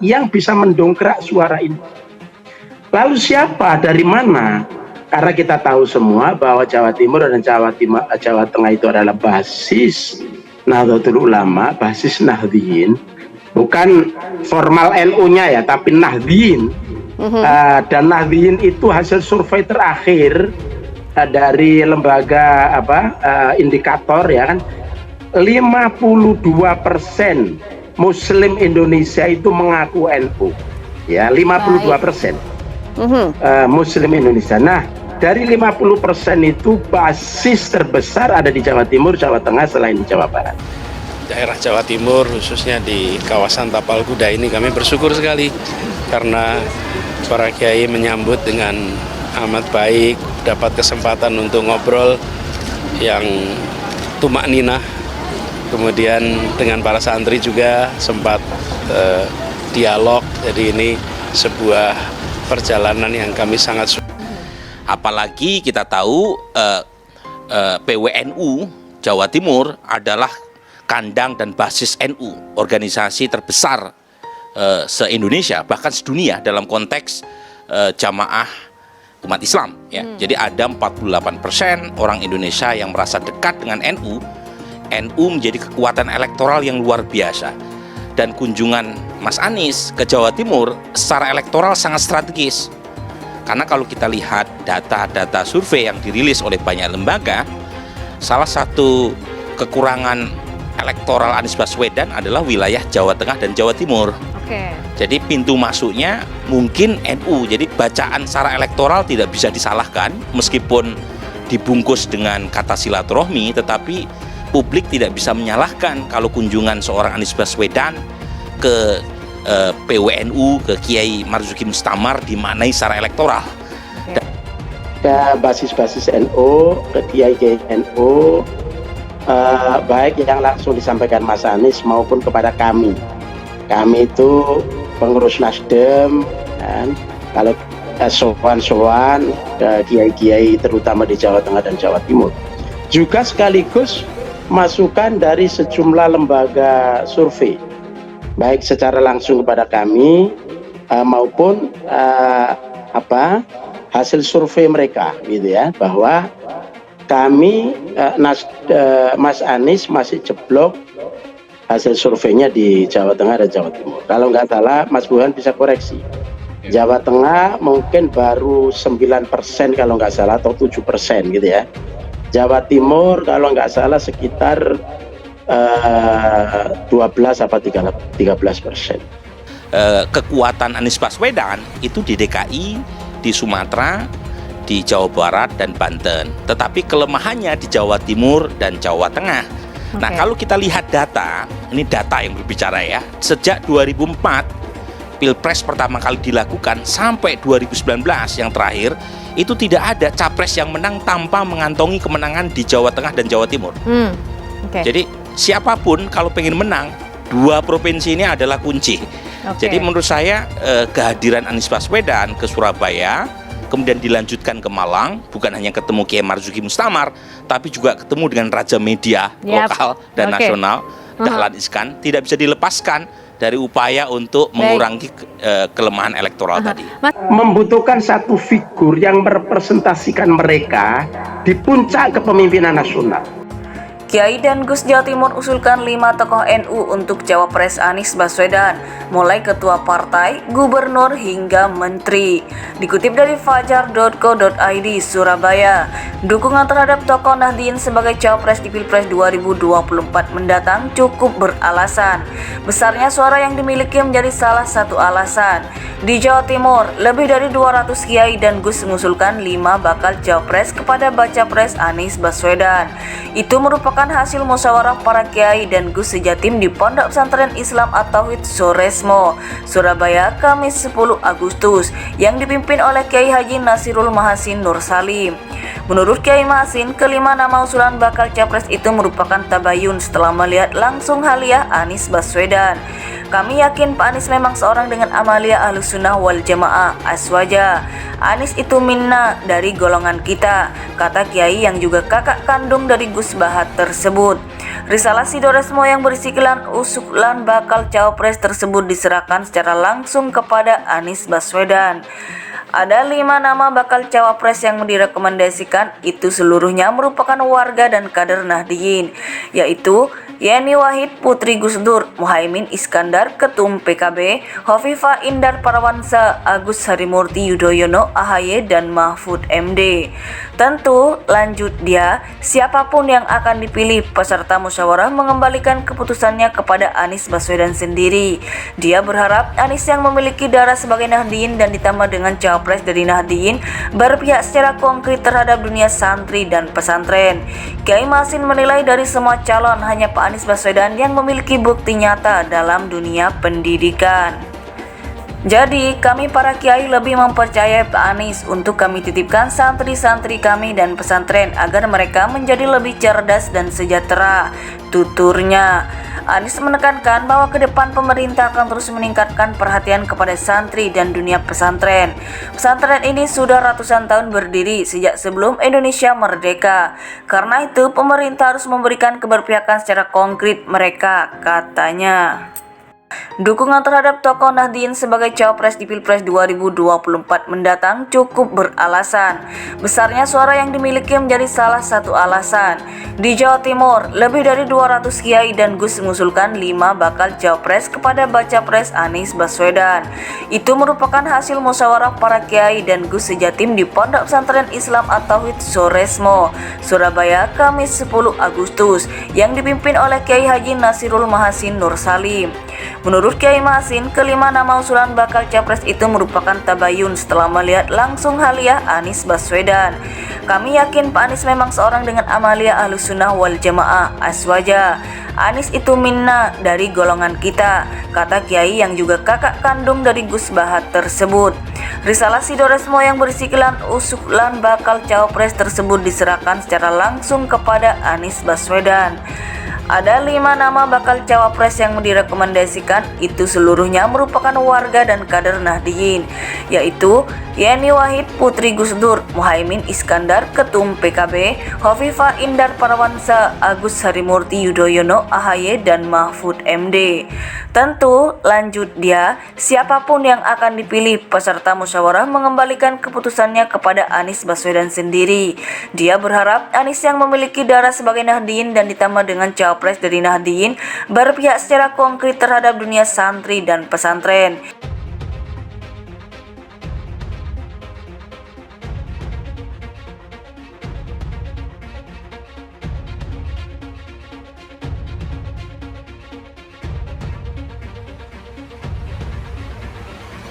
yang bisa mendongkrak suara ini. Lalu siapa, dari mana? Karena kita tahu semua bahwa Jawa Timur dan Jawa Tengah itu adalah basis Nahdlatul Ulama, basis Nahdliyin, bukan formal NU-nya ya, tapi Nahdliyin. Dan Nahdliyin itu hasil survei terakhir dari lembaga indikator ya kan, 52% Muslim Indonesia itu mengaku NU, ya 52%. Muslim Indonesia. Nah, dari 50% itu basis terbesar ada di Jawa Timur, Jawa Tengah selain di Jawa Barat. Daerah Jawa Timur khususnya di kawasan Tapal Kuda ini kami bersyukur sekali karena para kiai menyambut dengan amat baik, dapat kesempatan untuk ngobrol yang tumak ninah. Kemudian dengan para santri juga sempat dialog. Jadi ini sebuah perjalanan yang kami sangat suka. Apalagi kita tahu PWNU Jawa Timur adalah kandang dan basis NU, organisasi terbesar se-Indonesia, bahkan sedunia dalam konteks jamaah umat Islam ya. Jadi ada 48% orang Indonesia yang merasa dekat dengan NU. NU menjadi kekuatan elektoral yang luar biasa. Dan kunjungan Mas Anies ke Jawa Timur secara elektoral sangat strategis. Karena kalau kita lihat data-data survei yang dirilis oleh banyak lembaga, salah satu kekurangan elektoral Anies Baswedan adalah wilayah Jawa Tengah dan Jawa Timur. Jadi pintu masuknya mungkin NU. Jadi bacaan secara elektoral tidak bisa disalahkan, meskipun dibungkus dengan kata silaturahmi, tetapi publik tidak bisa menyalahkan kalau kunjungan seorang Anies Baswedan ke PWNU, ke Kiai Marzuki Mustamar dimaknai secara elektoral. Ke basis-basis NU, ke Kiai NU, baik yang langsung disampaikan Mas Anies maupun kepada kami. Kami itu pengurus Nasdem, kan? Kalau sowan-sowan kiai-kiai terutama di Jawa Tengah dan Jawa Timur. Juga sekaligus masukan dari sejumlah lembaga survei, baik secara langsung kepada kami maupun hasil survei mereka, gitu ya, bahwa kami Mas Anies masih jeblok hasil surveinya di Jawa Tengah dan Jawa Timur. Kalau nggak salah, Mas Burhan bisa koreksi. Jawa Tengah mungkin baru 9% kalau nggak salah, atau 7% gitu ya. Jawa Timur kalau nggak salah sekitar 12 apa 13%. Kekuatan Anies Baswedan itu di DKI, di Sumatera, di Jawa Barat dan Banten. Tetapi kelemahannya di Jawa Timur dan Jawa Tengah. Nah, kalau kita lihat data, ini data yang berbicara ya. Sejak 2004 Pilpres pertama kali dilakukan sampai 2019 yang terakhir, itu tidak ada capres yang menang tanpa mengantongi kemenangan di Jawa Tengah dan Jawa Timur. Jadi siapapun kalau pengen menang, dua provinsi ini adalah kunci. Jadi menurut saya kehadiran Anies Baswedan ke Surabaya, kemudian dilanjutkan ke Malang, bukan hanya ketemu Kiai Marzuki Mustamar, tapi juga ketemu dengan raja media lokal dan nasional, Dahlan Iskan, tidak bisa dilepaskan dari upaya untuk mengurangi kelemahan elektoral tadi. Membutuhkan satu figur yang merepresentasikan mereka di puncak kepemimpinan nasional. Kiai dan Gus Jawa Timur usulkan 5 tokoh NU untuk Cawapres Anies Baswedan, mulai ketua partai, gubernur hingga menteri. Dikutip dari fajar.co.id Surabaya, dukungan terhadap tokoh Nahdliyin sebagai Cawapres di Pilpres 2024 mendatang cukup beralasan. Besarnya suara yang dimiliki menjadi salah satu alasan. Di Jawa Timur, lebih dari 200 kiai dan Gus mengusulkan 5 bakal Cawapres kepada Baca Pres Anies Baswedan. Itu merupakan hasil musyawarah para kiai dan Gus sejatim di Pondok Pesantren Islam At-Tauhid Soresmo, Surabaya, Kamis 10 Agustus, yang dipimpin oleh Kiai Haji Nasirul Mahasin Nur Salim. Menurut Kiai Mahasin, kelima nama usulan bakal capres itu merupakan tabayun setelah melihat langsung haliah Anies Baswedan. Kami yakin Pak Anies memang seorang dengan amalia Ahlus Sunnah wal Jamaah aswaja. Anies itu minna dari golongan kita, kata Kiai yang juga kakak kandung dari Gus Bahat tersebut. Risalah Sidoresmo yang berisikan usulan bakal cawapres tersebut diserahkan secara langsung kepada Anies Baswedan. Ada 5 nama bakal cawapres yang direkomendasikan, itu seluruhnya merupakan warga dan kader Nahdliyin, yaitu Yeni Wahid Putri Gus Dur, Muhaimin Iskandar Ketum PKB, Hovifah Indar Parawansa, Agus Harimurti Yudhoyono AHY, dan Mahfud MD. Tentu lanjut dia, siapapun yang akan dipilih, peserta musyawarah mengembalikan keputusannya kepada Anies Baswedan sendiri. Dia berharap Anies yang memiliki darah sebagai Nahdliyin dan ditambah dengan cawapres dari Nahdliyin berpihak secara konkret terhadap dunia santri dan pesantren. Kiai Masin menilai dari semua calon hanya Pak Anies Baswedan yang memiliki bukti nyata dalam dunia pendidikan. Jadi kami para kiai lebih mempercayai Pak Anies untuk kami titipkan santri-santri kami dan pesantren agar mereka menjadi lebih cerdas dan sejahtera, tuturnya. Anies menekankan bahwa ke depan pemerintah akan terus meningkatkan perhatian kepada santri dan dunia pesantren. Pesantren ini sudah ratusan tahun berdiri sejak sebelum Indonesia merdeka. Karena itu pemerintah harus memberikan keberpihakan secara konkret mereka, katanya. Dukungan terhadap tokoh Nahdliyin sebagai cawapres di Pilpres 2024 mendatang cukup beralasan. Besarnya suara yang dimiliki menjadi salah satu alasan. Di Jawa Timur, lebih dari 200 kiai dan gus mengusulkan 5 bakal cawapres kepada baca pres Anies Baswedan. Itu merupakan hasil musyawarah para kiai dan gus sejatim di Pondok Pesantren Islam At-Tauhid Soresmo, Surabaya, Kamis 10 Agustus, yang dipimpin oleh Kiai Haji Nasirul Mahasin Nur Salim. Menurut Kiai Masin, kelima nama usulan bakal capres itu merupakan tabayun setelah melihat langsung haliah Anies Baswedan. Kami yakin Pak Anies memang seorang dengan amalia Ahlus Sunnah wal Jamaah aswaja. Anies itu minna dari golongan kita, kata Kiai yang juga kakak kandung dari Gus Bahat tersebut. Risalah Sidoresmo yang berisikan usulan bakal cawapres tersebut diserahkan secara langsung kepada Anies Baswedan. Ada 5 nama bakal cawapres yang direkomendasikan, itu seluruhnya merupakan warga dan kader Nahdliyin, yaitu Yeni Wahid Putri Gus Dur, Muhaimin Iskandar Ketum PKB, Hovifah Indar Parawansa, Agus Harimurti Yudhoyono AHY, dan Mahfud MD. Tentu lanjut dia, siapapun yang akan dipilih, peserta musyawarah mengembalikan keputusannya kepada Anies Baswedan sendiri. Dia berharap Anies yang memiliki darah sebagai Nahdliyin dan ditambah dengan cawapres dari Nahdliyin berpihak secara konkret terhadap dunia santri dan pesantren.